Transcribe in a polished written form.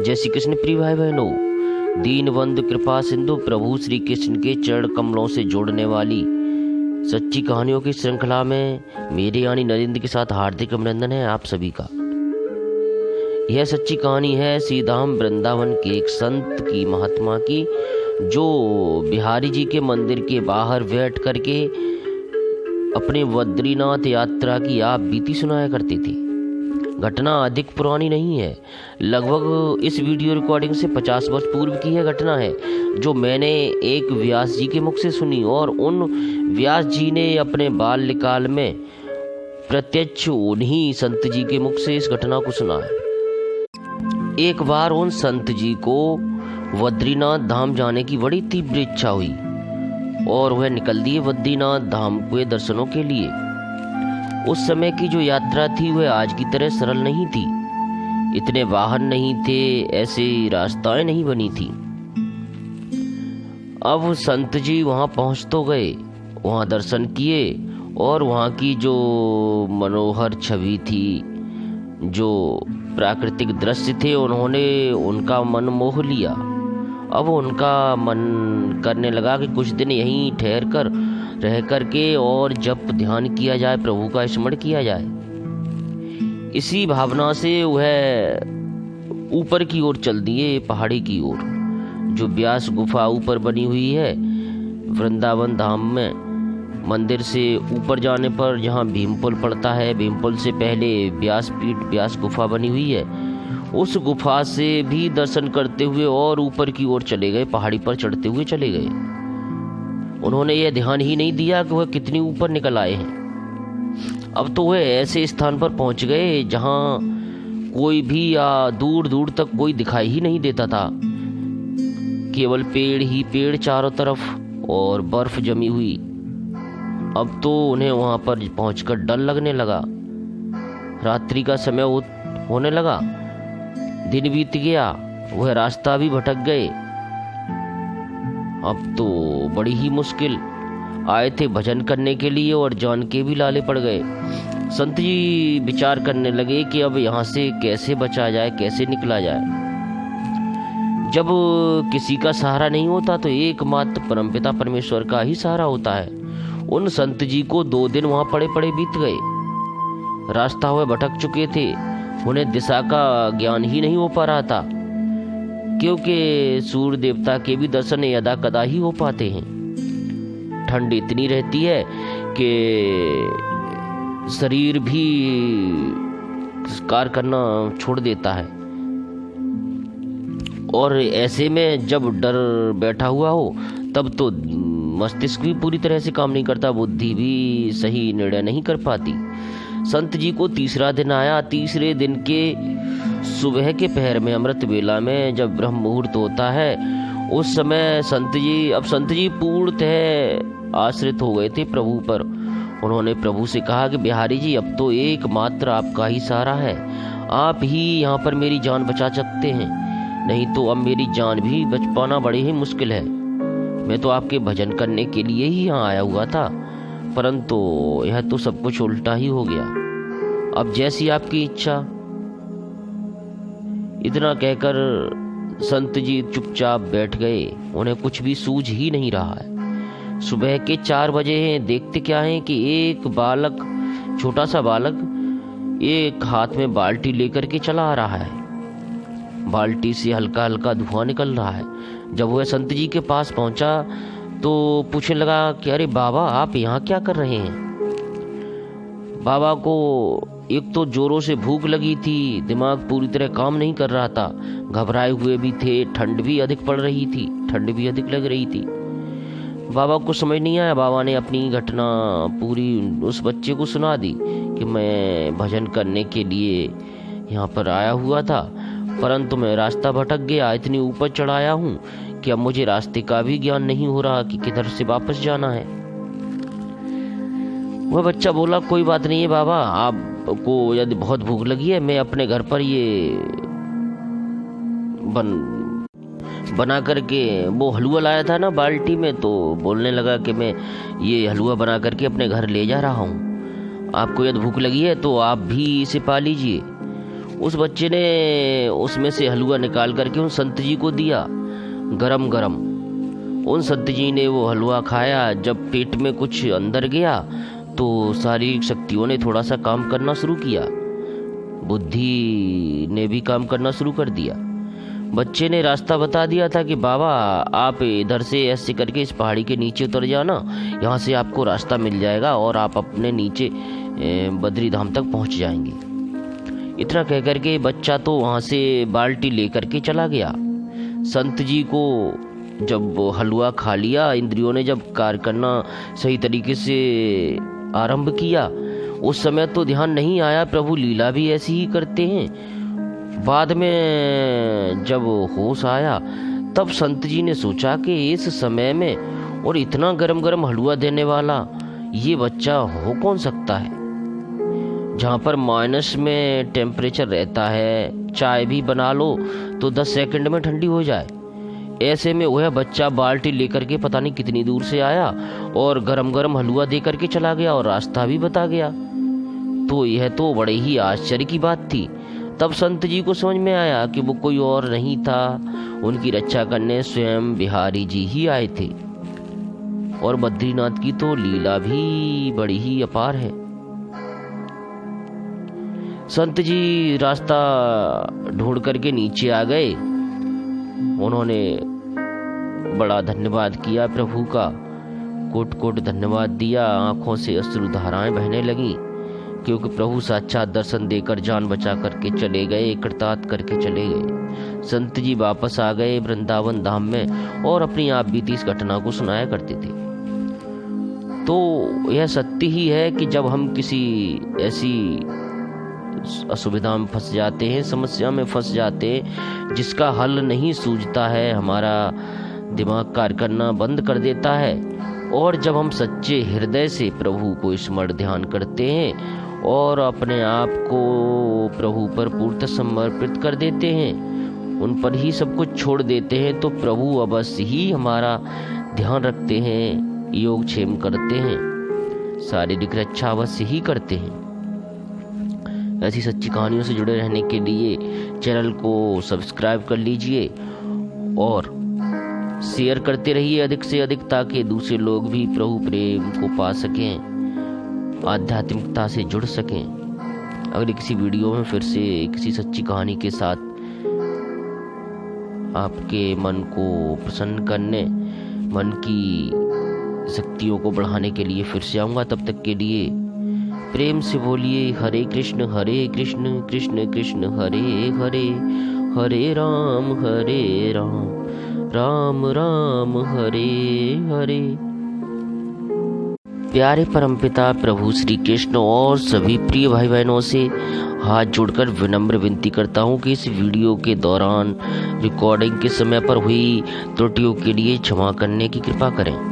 जय श्री कृष्ण प्रिय भाई बहनों, दीनबंधु कृपा सिंधु प्रभु श्री कृष्ण के चरण कमलों से जोड़ने वाली सच्ची कहानियों की श्रृंखला में मेरे यानी नरेंद्र के साथ हार्दिक अभिनंदन है आप सभी का। यह सच्ची कहानी है श्री धाम वृंदावन के एक संत की, महात्मा की, जो बिहारी जी के मंदिर के बाहर बैठ करके अपने बद्रीनाथ यात्रा की आप बीती सुनाया करते थे। घटना अधिक पुरानी नहीं है, लगभग इस वीडियो रिकॉर्डिंग से 50 वर्ष पूर्व की यह घटना है, जो मैंने एक व्यास जी के मुख से सुनी और उन व्यास जी ने अपने बाल्यकाल में प्रत्यक्ष उन्हीं संत जी के मुख से इस घटना को सुना है। एक बार उन संत जी को बद्रीनाथ धाम जाने की बड़ी तीव्र इच्छा हुई और वह निकल दिए बद्रीनाथ धाम के दर्शनों के लिए। उस समय की जो यात्रा थी वह आज की तरह सरल नहीं थी, इतने वाहन नहीं थे, ऐसे रास्ताएं नहीं बनी थी। अब संत जी वहां पहुंच तो गए, वहां दर्शन किए और वहां की जो मनोहर छवि थी, जो प्राकृतिक दृश्य थे, उन्होंने उनका मन मोह लिया। अब उनका मन करने लगा कि कुछ दिन यहीं ठहर कर रह करके और जब ध्यान किया जाए, प्रभु का स्मरण किया जाए। इसी भावना से वह ऊपर की ओर चल दिए, पहाड़ी की ओर। जो व्यास गुफा ऊपर बनी हुई है वृंदावन धाम में, मंदिर से ऊपर जाने पर जहाँ भीमपुल पड़ता है, भीमपुल से पहले व्यासपीठ, व्यास गुफा बनी हुई है, उस गुफा से भी दर्शन करते हुए और ऊपर की ओर चले गए, पहाड़ी पर चढ़ते हुए चले गए। उन्होंने यह ध्यान ही नहीं दिया कि वह कितनी ऊपर निकल आए हैं। अब तो वह ऐसे स्थान पर पहुंच गए जहां कोई भी या दूर दूर तक कोई दिखाई ही नहीं देता था, केवल पेड़ ही पेड़ चारों तरफ और बर्फ जमी हुई। अब तो उन्हें वहां पर पहुंचकर डर लगने लगा। रात्रि का समय होने लगा, दिन बीत गया, वह रास्ता भी भटक गए। अब तो बड़ी ही मुश्किल, आए थे भजन करने के लिए और जान के भी लाले पड़ गए। संत जी विचार करने लगे कि अब यहाँ से कैसे बचा जाए, कैसे निकला जाए। जब किसी का सहारा नहीं होता तो एकमात्र परमपिता परमेश्वर का ही सहारा होता है। उन संत जी को 2 दिन वहाँ पड़े पड़े बीत गए। रास्ता वह भटक चुके थे, उन्हें दिशा का ज्ञान ही नहीं हो पा रहा था, क्योंकि सूर्य देवता के भी दर्शन यदा कदा ही हो पाते हैं। ठंड इतनी रहती है कि शरीर भी कार्य करना छोड़ देता है, और ऐसे में जब डर बैठा हुआ हो तब तो मस्तिष्क भी पूरी तरह से काम नहीं करता, बुद्धि भी सही निर्णय नहीं कर पाती। संत जी को तीसरा दिन आया। तीसरे दिन के सुबह के पहर में, अमृत बेला में, जब ब्रह्म मुहूर्त होता है, उस समय संत जी पूर्णतः आश्रित हो गए थे प्रभु पर। उन्होंने प्रभु से कहा कि बिहारी जी, अब तो एकमात्र आपका ही सहारा है, आप ही यहाँ पर मेरी जान बचा सकते हैं, नहीं तो अब मेरी जान भी बच पाना बड़ी ही मुश्किल है। मैं तो आपके भजन करने के लिए ही यहाँ आया हुआ था, परंतु यह तो सब कुछ उल्टा ही हो गया। अब जैसी आपकी इच्छा। इतना कहकर संत जी चुपचाप बैठ गए, उन्हें कुछ भी सूझ ही नहीं रहा है। सुबह के 4 बजे हैं। देखते क्या है कि एक बालक, छोटा सा बालक, एक हाथ में बाल्टी लेकर के चला आ रहा है। बाल्टी से हल्का हल्का धुआं निकल रहा है। जब वह संत जी के पास पहुंचा तो पूछने लगा कि अरे बाबा, आप यहाँ क्या कर रहे हैं? बाबा को एक तो जोरों से भूख लगी थी, दिमाग पूरी तरह काम नहीं कर रहा था, घबराए हुए भी थे, ठंड भी अधिक पड़ रही थी, ठंड भी अधिक लग रही थी। बाबा को समझ नहीं आया। बाबा ने अपनी घटना पूरी उस बच्चे को सुना दी कि मैं भजन करने के लिए यहाँ पर आया हुआ था, परंतु मैं रास्ता भटक गया, इतनी ऊपर चढ़ाया हूँ कि अब मुझे रास्ते का भी ज्ञान नहीं हो रहा कि किधर से वापस जाना है। वह बच्चा बोला, कोई बात नहीं है बाबा, आपको यदि बहुत भूख लगी है, मैं अपने घर पर ये बना करके वो हलवा लाया था ना बाल्टी में, तो बोलने लगा कि मैं ये हलवा बना करके अपने घर ले जा रहा हूँ, आपको यदि भूख लगी है तो आप भी इसे पा लीजिए। उस बच्चे ने उसमें से हलवा निकाल करके उन संत जी को दिया गरम गरम। उन संत जी ने वो हलवा खाया। जब पेट में कुछ अंदर गया तो शारीरिक शक्तियों ने थोड़ा सा काम करना शुरू किया, बुद्धि ने भी काम करना शुरू कर दिया। बच्चे ने रास्ता बता दिया था कि बाबा आप इधर से ऐसे करके इस पहाड़ी के नीचे उतर जाना, यहाँ से आपको रास्ता मिल जाएगा और आप अपने नीचे बद्री धाम तक पहुँच जाएंगे। इतना कह करके बच्चा तो वहाँ से बाल्टी लेकर के चला गया। संत जी को जब हलवा खा लिया, इंद्रियों ने जब कार्य करना सही तरीके से आरंभ किया, उस समय तो ध्यान नहीं आया प्रभु लीला भी ऐसी ही करते हैं। बाद में जब होश आया तब संत जी ने सोचा कि इस समय में और इतना गरम गरम हलवा देने वाला ये बच्चा हो कौन सकता है। जहाँ पर माइनस में टेम्परेचर रहता है, चाय भी बना लो तो 10 सेकंड में ठंडी हो जाए। ऐसे में वह बच्चा बाल्टी लेकर के पता नहीं कितनी दूर से आया और गरम गरम हलवा दे करके चला गया और रास्ता भी बता गया। तो यह तो बड़े ही आश्चर्य की बात थी। तब संत जी को समझ में आया कि वो कोई और नहीं था, उनकी रक्षा करने स्वयं बिहारी जी ही आए थे। और बद्रीनाथ की तो लीला भी बड़ी ही अपार है। संत जी रास्ता ढूंढ करके नीचे आ गए। उन्होंने बड़ा धन्यवाद किया प्रभु का, कोट कोट धन्यवाद दिया। आंखों से अश्रु धाराएं बहने लगीं, क्योंकि प्रभु साक्षात दर्शन देकर जान बचा करके चले गए, कृतार्थ करके चले गए। संत जी वापस आ गए वृंदावन धाम में और अपनी आप बीती इस घटना को सुनाया करते थे। तो यह सत्य ही है कि जब हम किसी ऐसी असुविधा में फंस जाते हैं, समस्या में फंस जाते हैं जिसका हल नहीं सूझता है, हमारा दिमाग कार्य करना बंद कर देता है। और जब हम सच्चे हृदय से प्रभु को स्मरण ध्यान करते हैं और अपने आप को प्रभु पर पूर्णतः समर्पित कर देते हैं, उन पर ही सब कुछ छोड़ देते हैं, तो प्रभु अवश्य ही हमारा ध्यान रखते हैं, योगक्षेम करते हैं, शारीरिक रक्षा अवश्य ही करते हैं। ऐसी सच्ची कहानियों से जुड़े रहने के लिए चैनल को सब्सक्राइब कर लीजिए और शेयर करते रहिए अधिक से अधिक, ताकि दूसरे लोग भी प्रभु प्रेम को पा सकें, आध्यात्मिकता से जुड़ सकें। अगली किसी वीडियो में फिर से किसी सच्ची कहानी के साथ आपके मन को प्रसन्न करने, मन की शक्तियों को बढ़ाने के लिए फिर से आऊँगा। तब तक के लिए प्रेम से बोलिए हरे कृष्ण कृष्ण कृष्ण हरे हरे, हरे राम राम राम हरे हरे। प्यारे परमपिता प्रभु श्री कृष्ण और सभी प्रिय भाई बहनों से हाथ जोड़कर विनम्र विनती करता हूँ कि इस वीडियो के दौरान रिकॉर्डिंग के समय पर हुई त्रुटियों के लिए क्षमा करने की कृपा करें।